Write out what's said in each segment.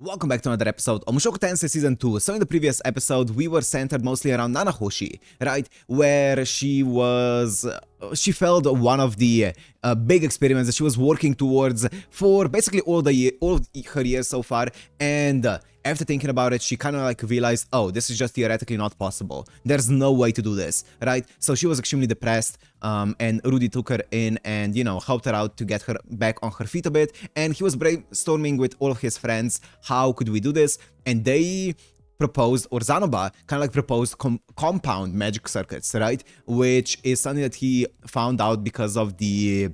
Welcome back to another episode of Mushoku Tensei Season 2. So in the previous episode, we were centered mostly around Nanahoshi, right? Where she failed one of the big experiments that she was working towards for basically all of her years so far. And after thinking about it, she kind of like realized, oh, this is just theoretically not possible. There's no way to do this, right? So she was extremely depressed, and Rudy took her in and, you know, helped her out to get her back on her feet a bit. And he was brainstorming with all of his friends, how could we do this? And they proposed, or Zanoba kind of like proposed compound magic circuits, right? Which is something that he found out because of the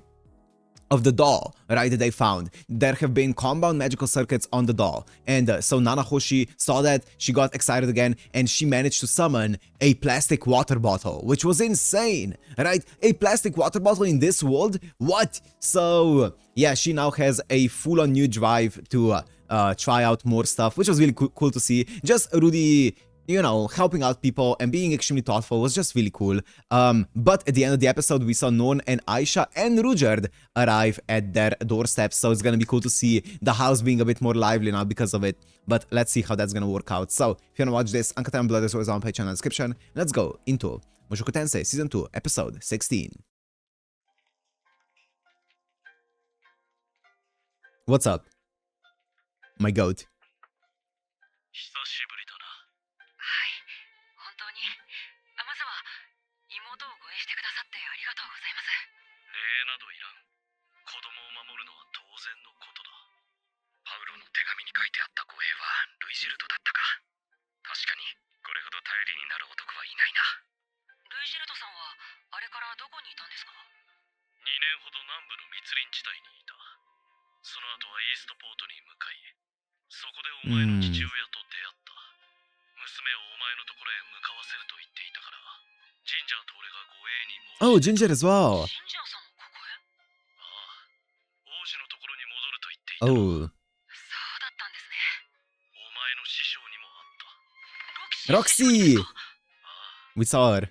doll, right, that they found. There have been compound magical circuits on the doll. And so Nanahoshi saw that, she got excited again, and she managed to summon a plastic water bottle, which was insane, right? A plastic water bottle in this world? What? So, yeah, she now has a full-on new drive to try out more stuff, which was really cool to see. Just Rudy, you know, helping out people and being extremely thoughtful was just really cool. But at the end of the episode, we saw Non and Aisha and Rudyard arrive at their doorstep, so it's gonna be cool to see the house being a bit more lively now because of it. But let's see how that's gonna work out. So, if you wanna watch this, Uncut and Blood is always on my channel description. Let's go into Mushoku Tensei Season 2, Episode 16. What's up, my goat? Oh, Ginger as well. Oh. Roxy! We saw her.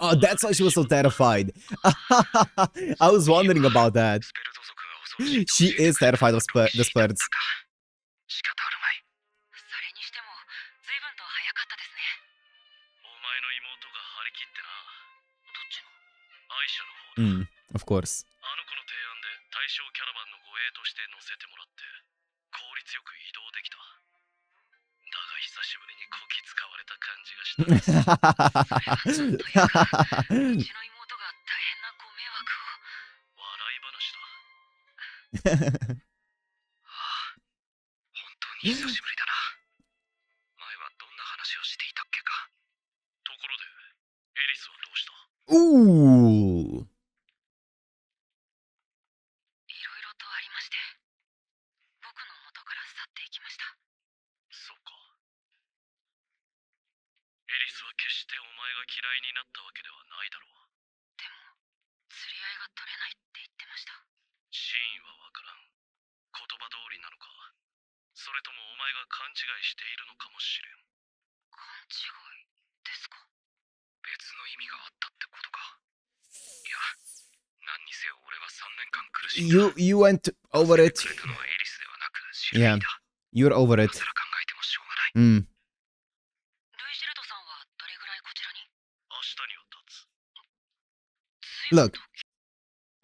Oh, that's why she was so terrified. I was wondering about that. She is terrified of the spurts. Of course. Ooh. You went over it. Yeah, you're over it. Look,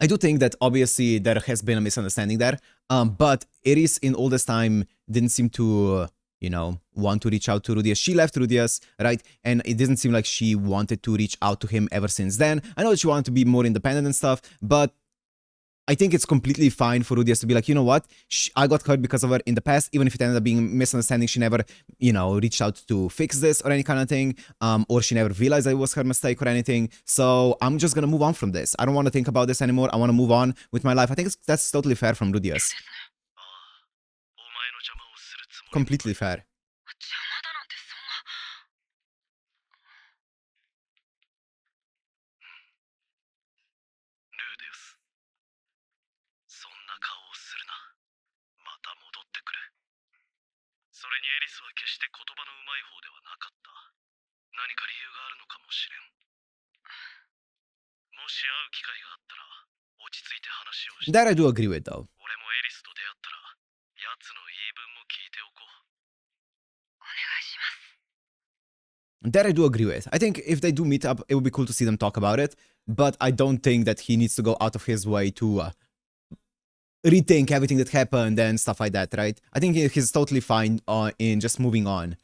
I do think that obviously there has been a misunderstanding there, but Iris in all this time didn't seem to, you know, want to reach out to Rudius. She left Rudius, right? And it didn't seem like she wanted to reach out to him ever since then. I know that she wanted to be more independent and stuff, but I think it's completely fine for Rudius to be like, you know what, I got hurt because of her in the past, even if it ended up being a misunderstanding, she never, you know, reached out to fix this or any kind of thing, or she never realized that it was her mistake or anything, so I'm just gonna move on from this. I don't want to think about this anymore, I want to move on with my life. I think that's totally fair from Rudius. Completely fair. That I do agree with, though. That I do agree with. I think if they do meet up, it would be cool to see them talk about it, but I don't think that he needs to go out of his way to rethink everything that happened and stuff like that, right? I think he's totally fine in just moving on.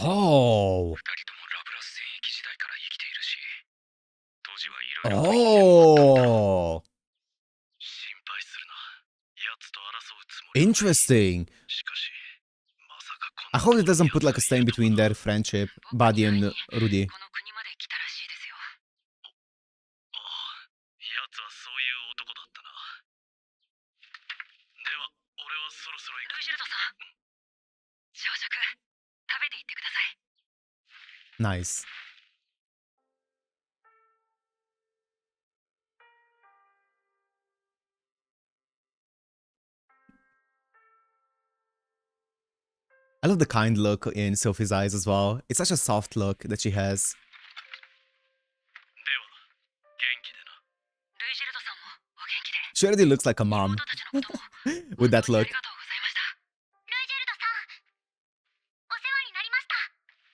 Oh. Oh. Interesting. I hope it doesn't put like a stain between their friendship, Buddy and Rudy. Nice. I love the kind look in Sophie's eyes as well. It's such a soft look that she has. She already looks like a mom with that look.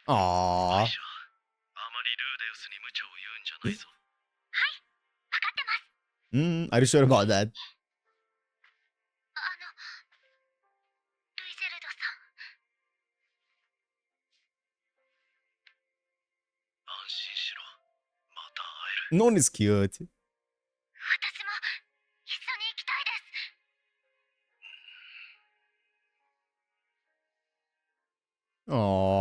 Aww. Are you sure about that? No one is cute. Aww.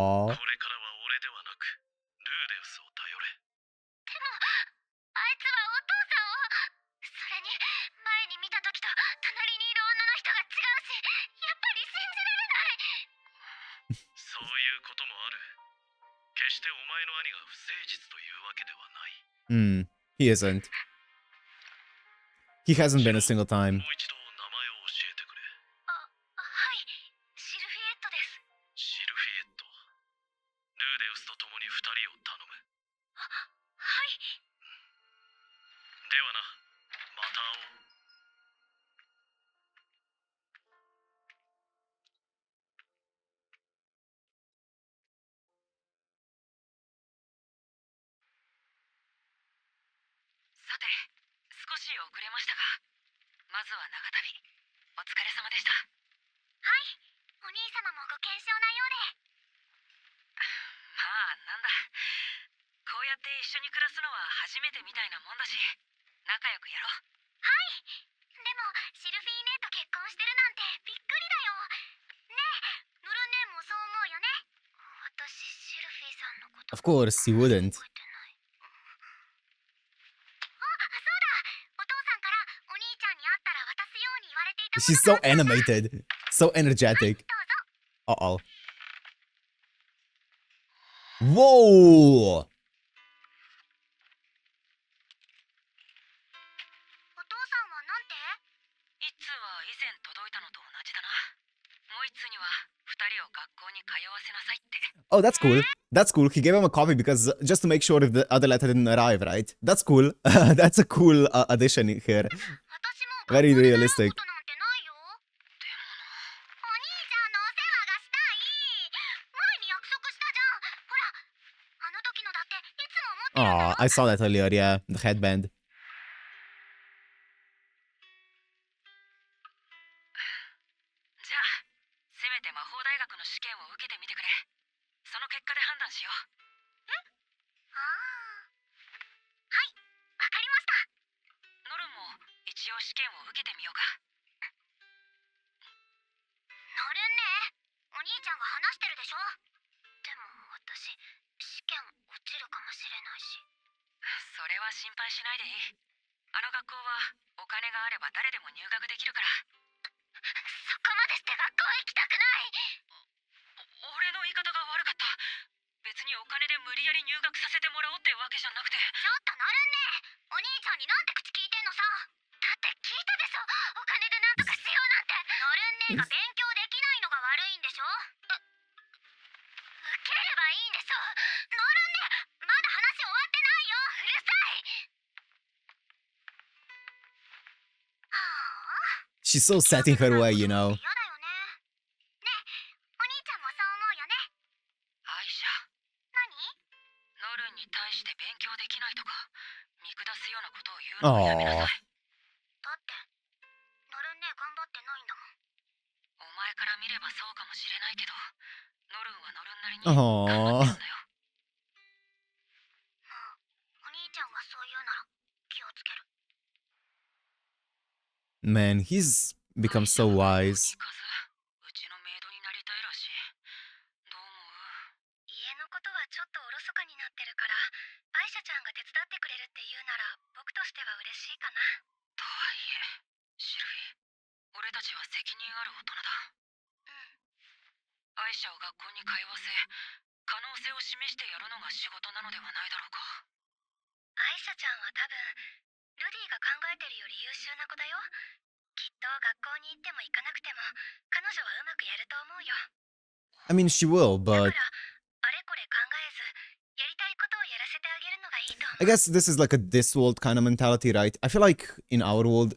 He isn't. He hasn't been a single time. Of course, you wouldn't. She's so animated, so energetic. Uh-oh. Whoa! Oh, that's cool. That's cool. He gave him a copy because just to make sure if the other letter didn't arrive, right? That's cool. That's a cool addition here. Very realistic. Oh, I saw that earlier, yeah. The headband. 験を受けてみようか。なるんね。お兄ちゃんが話してるでしょ。でも私試験落ちるかもしれないし。それは心配しないでいい。あの学校はお金があれば誰でも入学できるから。そこまでして学校行きたくない。俺の言い方が悪かった。別にお金で無理やり入学させてもらおうってわけじゃなくて。ちょっとなるんね。お兄ちゃんになんて口聞いてんのさ。だって聞いたでしょ。お金でなんとかしようなんて。なるんねが勉強できないのが悪いんでしょ。受ければいいんでしょ。なるんね、まだ話終わってないよ。うるさい。はあ。She's so set in her way, you know. 嫌だよね。ねえ、お兄ちゃんもそう思うよね。アイシャ、何？ノルンに対して勉強できないとか見下すようなことを言うのはやめなさい。だってなるんね頑張ってないんだもん。お前から見ればそうかもしれないけど、ノルンはノルンなりに頑張ってるんだよ。まあ、お兄ちゃんがそう言うなら気をつける。Man, he's become so wise. うちのメイドになりたいらしい。どう思う？家のことはちょっとおろそかになってるから、アイシャちゃんが手伝ってくれるって言うなら僕としては嬉しいかな。とはいえ、シルフィー、俺たちは責任ある大人だ。うん。アイシャを学校に通わせ、可能性を示してやるのが仕事なのではないだろうか。アイシャちゃんは多分ルディが考えてるより優秀な子だよ。きっと学校に行っても行かなくても彼女はうまくやると思うよ。I mean, she will, だ but からあれこれ考えずやりたいことをやらせてあげるのがいいと思う。 I guess this is like a this world kind of mentality, right? I feel like in our world,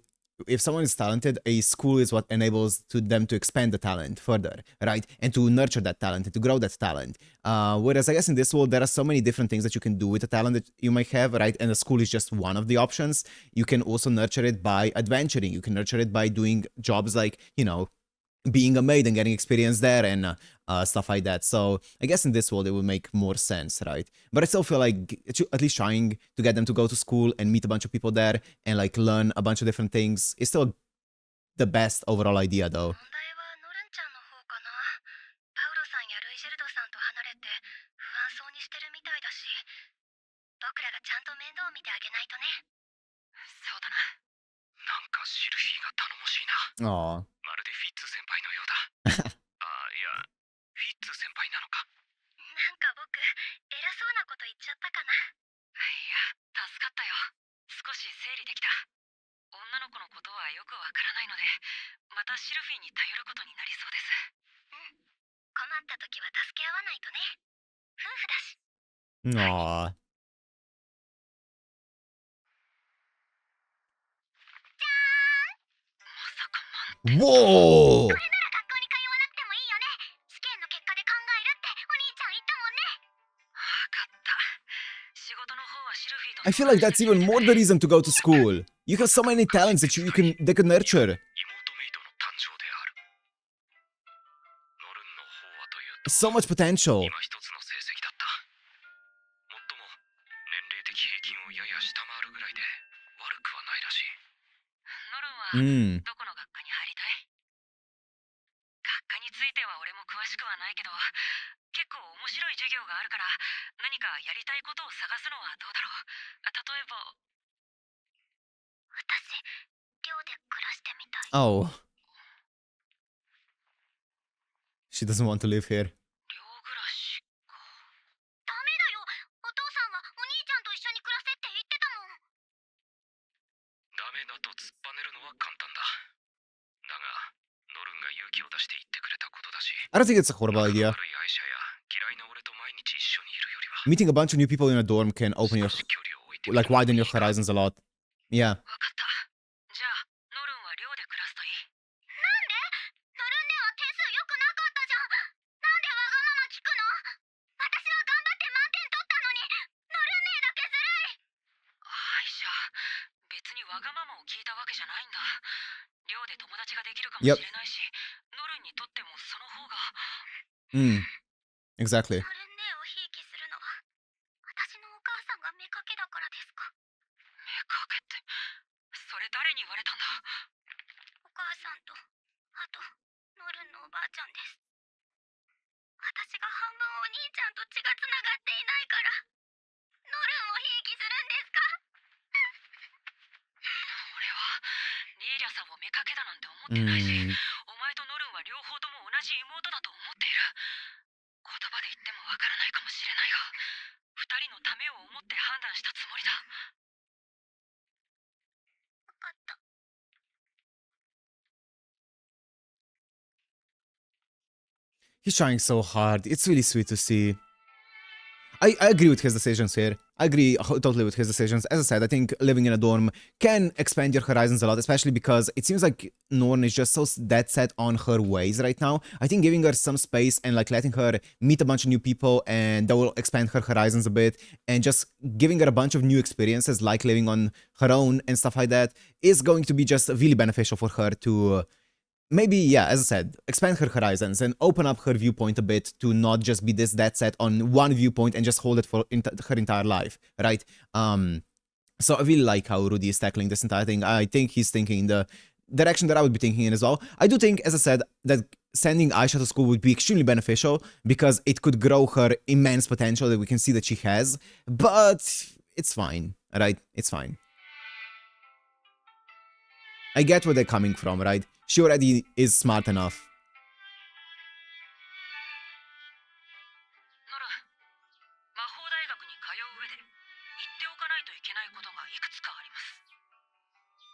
if someone is talented, a school is what enables them to expand the talent further, right? And to nurture that talent and to grow that talent. Whereas I guess in this world, there are so many different things that you can do with the talent that you might have, right? And the school is just one of the options. You can also nurture it by adventuring. You can nurture it by doing jobs like, you know, being a maid and getting experience there and stuff like that. So I guess in this world it would make more sense, right? But I still feel like at least trying to get them to go to school and meet a bunch of people there and like learn a bunch of different things is still the best overall idea, though. 問題はノルンちゃんの方かな。パウロさんやルイジェルドさんと離れて不安そうにしてるみたいだし、僕らがちゃんと面倒を見てあげないとね。そうだな。なんかシルフィーが頼もしいな。Aw. まるでフィッツ先輩のようだ。いや、フィッツ先輩なのか。なんか僕偉そうなこと言っちゃったかな。いや、助かったよ。少し整理できた。女の子のことはよくわからないので、またシルフィーに頼ることになりそうです。うん。困った時は助け合わないとね。夫婦だし。Aw. じゃーん。まさか満点。Whoa! これなら学校に通わなくてもいいよね。試験の結果で考えるってお兄ちゃん言ったもんね。わかった。仕事の方はシルフィーと。 I feel like that's even more the reason to go to school. You have so many talents that they could nurture. 妹メイドの誕生である。ノルンの方はというと、 So much potential. 今一つの成績だった。もっとも年齢的平均をやや下回るぐらいで悪くはないらしい。ノルンはどこの学科に入りたい？学科については俺も詳しくはないけど、結構面白い授業があるから何かやりたいことを探すのはどうだろう。例えば。私、寮で暮らしてみたい。 Oh. She doesn't want to live here. 寮暮らしか。ダメだよ。お父さんはお兄ちゃんと一緒に暮らせって言ってたもん。ダメだと突っぱねるのは簡単だ。だが、ノルンが勇気を出して言ってくれたことだし。 I don't think it's a horrible idea. 悪い愛者や嫌いな俺と毎日一緒にいるよりは。 Meeting a bunch of new people in a dorm can open your, 少し距離を置いて like, widen your horizons a lot. Yeah. わかった。じゃあ、ノルンは寮で暮らすといい。なんで？ノルンねは点数良くなかったじゃん。なんでわがまま聞くの？私は頑張って満点取ったのに、ノルンねだけずるい。アイシャ、別にわがままを聞いたわけじゃないんだ。寮で友達ができるかもしれないし、ノルンにとってもその方が。Exactly. ノルンねをひいきするのは私のお母さんが目かけだからですか？目かけって、それ誰に言われたんだ？お母さんと、あと、ノルンのおばあちゃんです。私が半分お兄ちゃんと血がつながっていないから、ノルンをひいきするんですか？俺はリーリャさんを妾だなんて思ってないし、お前とノルンは両方とも同じ妹だと思っている。言葉で言ってもわからないかもしれないが、二人のためを思って判断したつもりだ。わかった。He's trying so hard. It's really sweet to see. I agree with his decisions here. I agree totally with his decisions. As I said, I think living in a dorm can expand your horizons a lot, especially because it seems like Norn is just so dead set on her ways right now. I think giving her some space and like letting her meet a bunch of new people and that will expand her horizons a bit, and just giving her a bunch of new experiences like living on her own and stuff like that is going to be just really beneficial for her to maybe, yeah, as I said, expand her horizons and open up her viewpoint a bit to not just be this dead set on one viewpoint and just hold it for her entire life, right? So I really like how Rudy is tackling this entire thing. I think he's thinking in the direction that I would be thinking in as well. I do think, as I said, that sending Aisha to school would be extremely beneficial because it could grow her immense potential that we can see that she has, but it's fine, right? It's fine. I get where they're coming from, right? She already is smart enough. ノル、魔法大学に通う上で言っておかないといけないことがいくつかあります。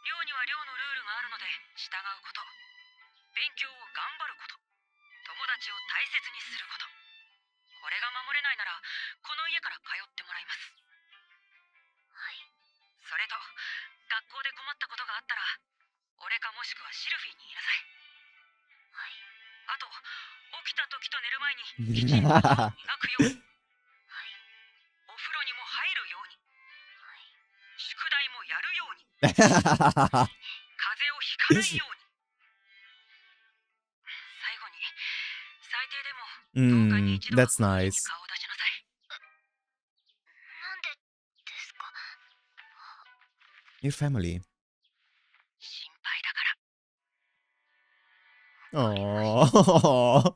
寮には寮のルールがあるので従うこと、勉強を頑張ること、友達を大切にすること。これが守れないならこの家から通ってもらいます。はい。それと、学校で困ったことがあったら俺かもしくはシルフィーに言いなさい。はい。あと、起きた時と寝る前にきちんと歯を磨くように。はい。お風呂にも入るように。はい。宿題もやるように。風邪をひかないように。最後に、最低でも10日に一度はthat's nice. 顔を出しなさい。なんでですか？ Your family. 心配だから。Aww.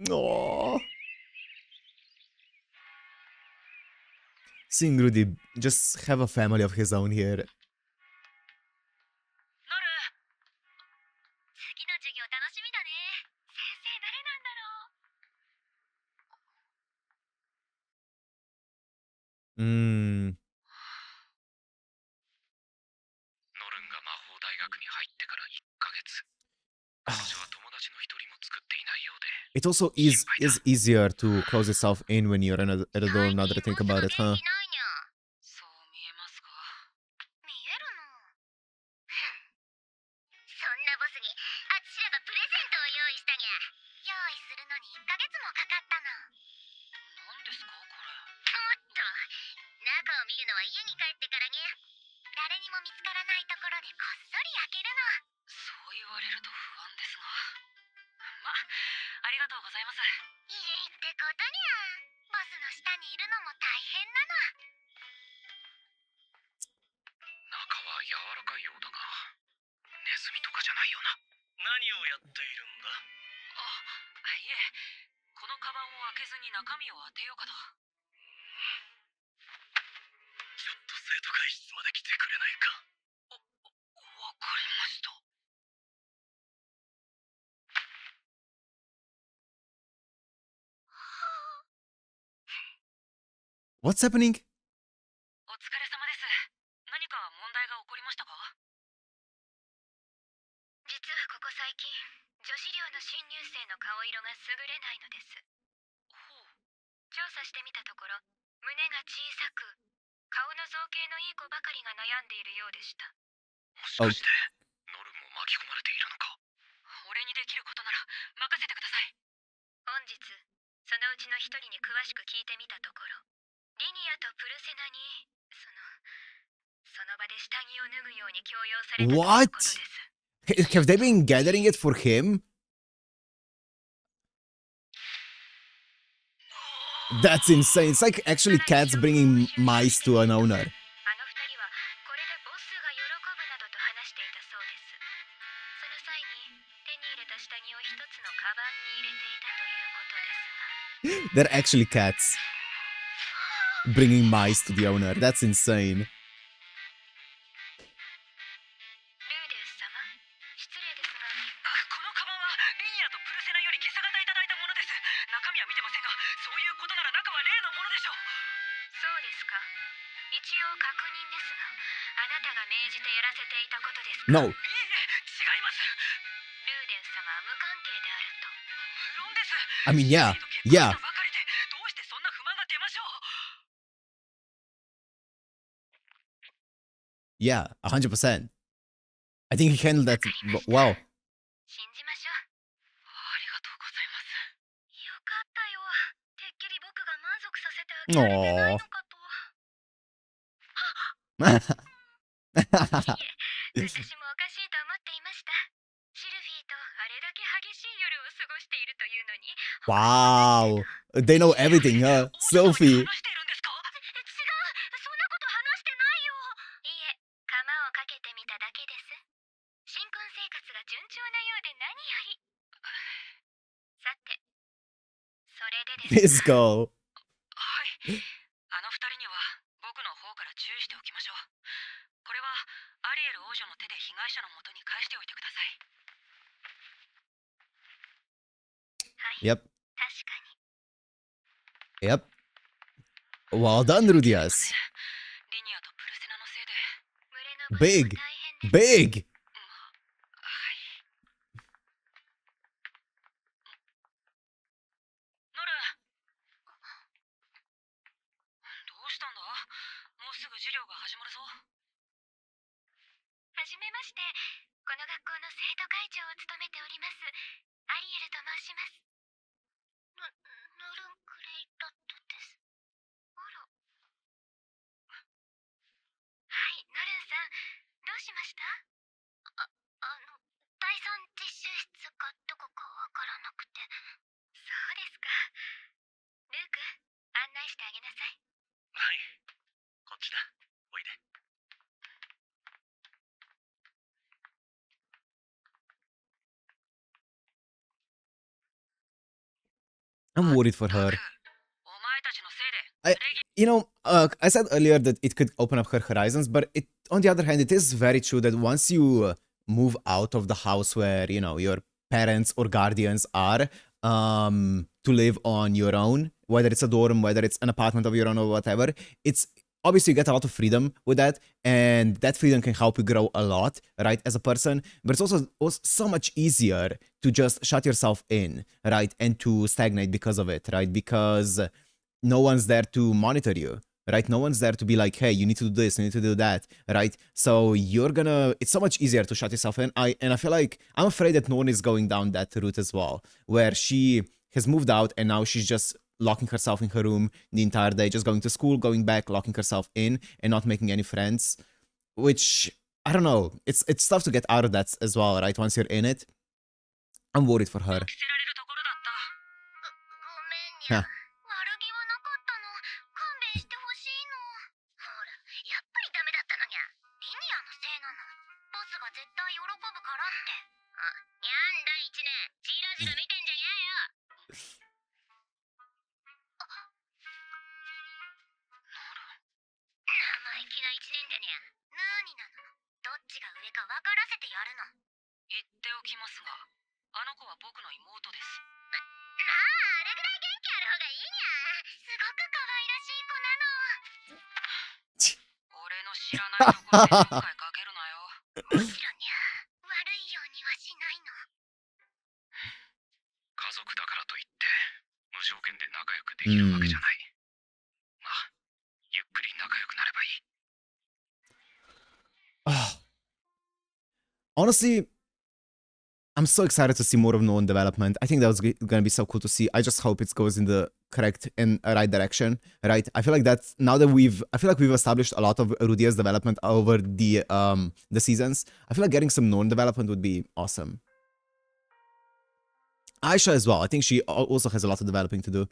Aww. Seeing Rudy just have a family of his own here. ノル、次の授業楽しみだね。先生誰なんだろう。Mm. ノルンが魔法大学に入ってから1ヶ月。彼女は友達の一人も作っていないようで。It also is easier to close yourself in when you're at a dorm now that I think about it, huh? そう見えますか？見えるの。そんなボスにあちらがプレゼントを用意したにゃ。用意するのに1ヶ月もかかったの。何ですかこれ？おっと、中を見るのは家に帰ってからにゃ。誰にも見つからないところでこっそり開けるの。そう言われると不安ですが。ま、ありがとうございます。いいってことにゃ。ボスの下にいるのも大変なの。中は柔らかいようだが、ネズミとかじゃないよな。何をやっているんだ？あ、いえ、このカバンを開けずに中身を当てようかと。ちょっと生徒会室まで来てくれないか？わかりました。What's happening? お疲れ様です。何か問題が起こりましたか？実はここ最近、女子寮の新入生の顔色が優れないのです。ほう。調査してみたところ、胸が小さく、顔の造形のいい子ばかりが悩んでいるようでした。もしかして、ノルンも巻き込まれているのか？俺にできることなら任せてください。本日、そのうちの一人に詳しく聞いてみたところ、リニアとプルセナに、その場で下着を脱ぐように強要されたということです。Have they been gathering it for him? That's insane. It's like actually cats bringing mice to an owner. あの二人はこれでボス They're actually cats. Bringing mice to the owner. That's insane. ルーデウス様、失礼ですが、このカバンはリニアとプルセナより今朝方いただいたものです。中身は見てませんが、そういうことなら中は例のものでしょう。そうですか。一応確認ですが、あなたが命じてやらせていたことですか？ No. いいえ、違います。ルーデウス様は無関係であると。無論です。 I mean, yeah. シー Yeah. と結婚したばかりでどうしてそんな不満が出ましょう。 Yeah, 100%. I think he handled that well. 信じましょう。ありがとうございます。よかったよ。てっきり僕が満足させてあげられてないのかと。いえ、私もおかしいと思っていました。シルフィーとあれだけ激しい夜を過ごしているというのに。Wow. They know everything, huh? Sophie. 話しているんですか？違う、そんなこと話してないよ。いいえ、釜をかけてみただけです。新婚生活が順調なようで何より。さて、それでですが。 Let's go. はい。あの二人には僕の方から注意しておきましょう。これはアリエル王女の手で被害者のもとに返しておいてください。はい、 Yep. 確かに。 Yep. Well done, Rudias. リニアとプルセナのせいで。群れの分 Big. も大変です。 Big. はい。ノル、どうしたんだ？もうすぐ授業が始まるぞ。はじめまして。この学校の生徒会長を務めております。アリエルと申します。ノルンクレイラットです。あら。はい、ノルンさん、どうしました？第三実習室かどこかわからなくて。そうですか。ルーク、案内してあげなさい。はい。こっちだ。おいで。 I'm worried for her. お前たちのせいで。 I said earlier that it could open up her horizons, but on the other hand, it is very true that once you move out of the house where, your parents or guardians are, to live on your own, whether it's a dorm, whether it's an apartment of your own or whatever, it's obviously you get a lot of freedom with that, and that freedom can help you grow a lot, right, as a person, but it's also so much easier to just shut yourself in, right, and to stagnate because of it, right, because no one's there to monitor you, right? No one's there to be like, hey, you need to do this, you need to do that, right? So it's so much easier to shut yourself in. I feel like I'm afraid that Norn is going down that route as well, where she has moved out and now she's just locking herself in her room the entire day, just going to school, going back, locking herself in and not making any friends, which I don't know. It's tough to get out of that as well, right? Once you're in it. I'm worried for her. 着せられるところだった。ごめんにゃ。悪気はなかったの。勘弁してほしいの。ほら、やっぱりダメだったのにゃ。リニアのせいなの。ボスが絶対喜ぶからって。にゃんだ一年。ジラジラ見てんじゃにゃよ。生意気な一年でにゃ。なーになの。どっちが上か分からせてやるの。言っておきますが、あの子は僕の妹です。まあ、あれぐらい元気ある方がいいにゃ。すごく可愛らしい子なの。俺の知らないところで前回かけるなよ。もちろんにゃ。悪いようにはしないの。家族だからといって無条件で仲良くできるわけじゃない。まあ、ゆっくり仲良くなればいい。Honestly, I'm so excited to see more of Nolan development. I think that was gonna be so cool to see. I just hope it goes in the correct and right direction, right? I feel like that's now that I feel like we've established a lot of Rudia's development over the seasons. I feel like getting some Nolan development would be awesome. Aisha as well. I think she also has a lot of developing to do.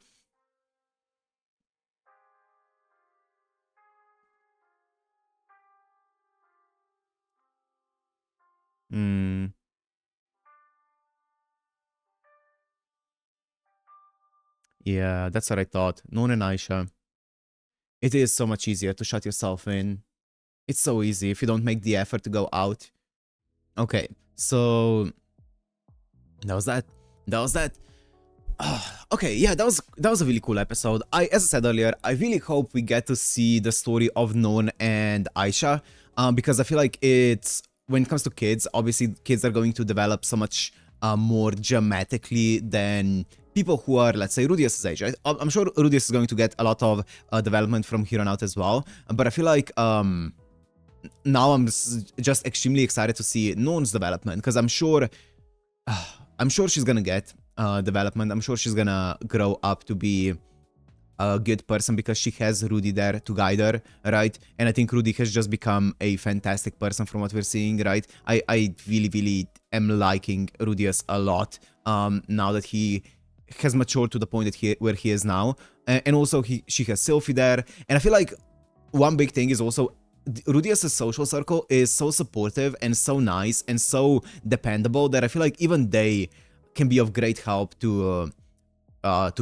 Yeah, that's what I thought. Non and Aisha. It is so much easier to shut yourself in. It's so easy if you don't make the effort to go out. Okay, so that was that. That was that. Okay, yeah, that was a really cool episode. As I said earlier, I really hope we get to see the story of Non and Aisha, because I feel like it's, when it comes to kids, obviously kids are going to develop so much more dramatically than people who are, let's say, Rudius's age. I'm sure Rudius is going to get a lot of development from here on out as well, but I feel like now I'm just extremely excited to see Non's development, because I'm sure she's gonna get development. I'm sure she's gonna grow up to be a good person because she has Rudy there to guide her, right? And I think Rudy has just become a fantastic person from what we're seeing, right? I really am liking Rudius a lot now that he has matured to the point that where he is now, and also she has Sylphie there, and I feel like one big thing is also Rudius' social circle is so supportive and so nice and so dependable that I feel like even they can be of great help to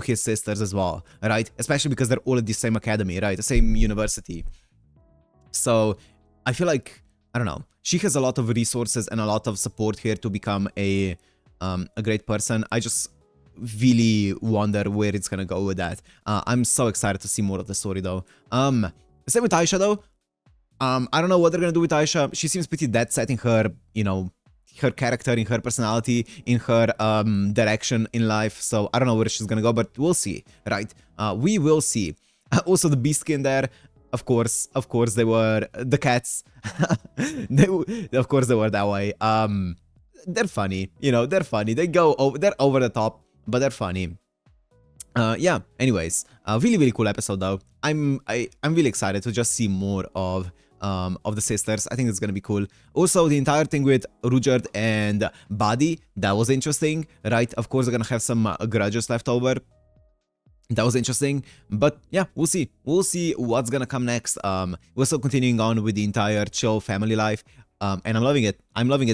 his sisters as well, right? Especially because they're all at the same academy, right? The same university. So I feel like, I don't know, she has a lot of resources and a lot of support here to become a great person. I just really wonder where it's gonna go with that. I'm so excited to see more of the story though. Same with Aisha though. I don't know what they're gonna do with Aisha. She seems pretty dead set in her, you know, her character, in her personality, in her direction in life. So I don't know where she's gonna go, but we'll see, right? We will see. Also the beast skin there, of course, they were the cats. Of course they were that way. They're funny, you know, they're funny. They're over the top, but they're funny. Yeah, anyways, really cool episode though. I'm really excited to just see more of the sisters. I think it's gonna be cool. Also, the entire thing with Rudyard and Buddy, that was interesting, right? Of course, they're gonna have some grudges left over. That was interesting, but yeah, we'll see. We'll see what's gonna come next. We're still continuing on with the entire chill family life. And I'm loving it.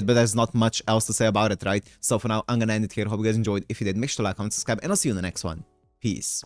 But there's not much else to say about it, right? So for now, I'm gonna end it here. Hope you guys enjoyed. If you did, make sure to like, comment, subscribe, and I'll see you in the next one. Peace.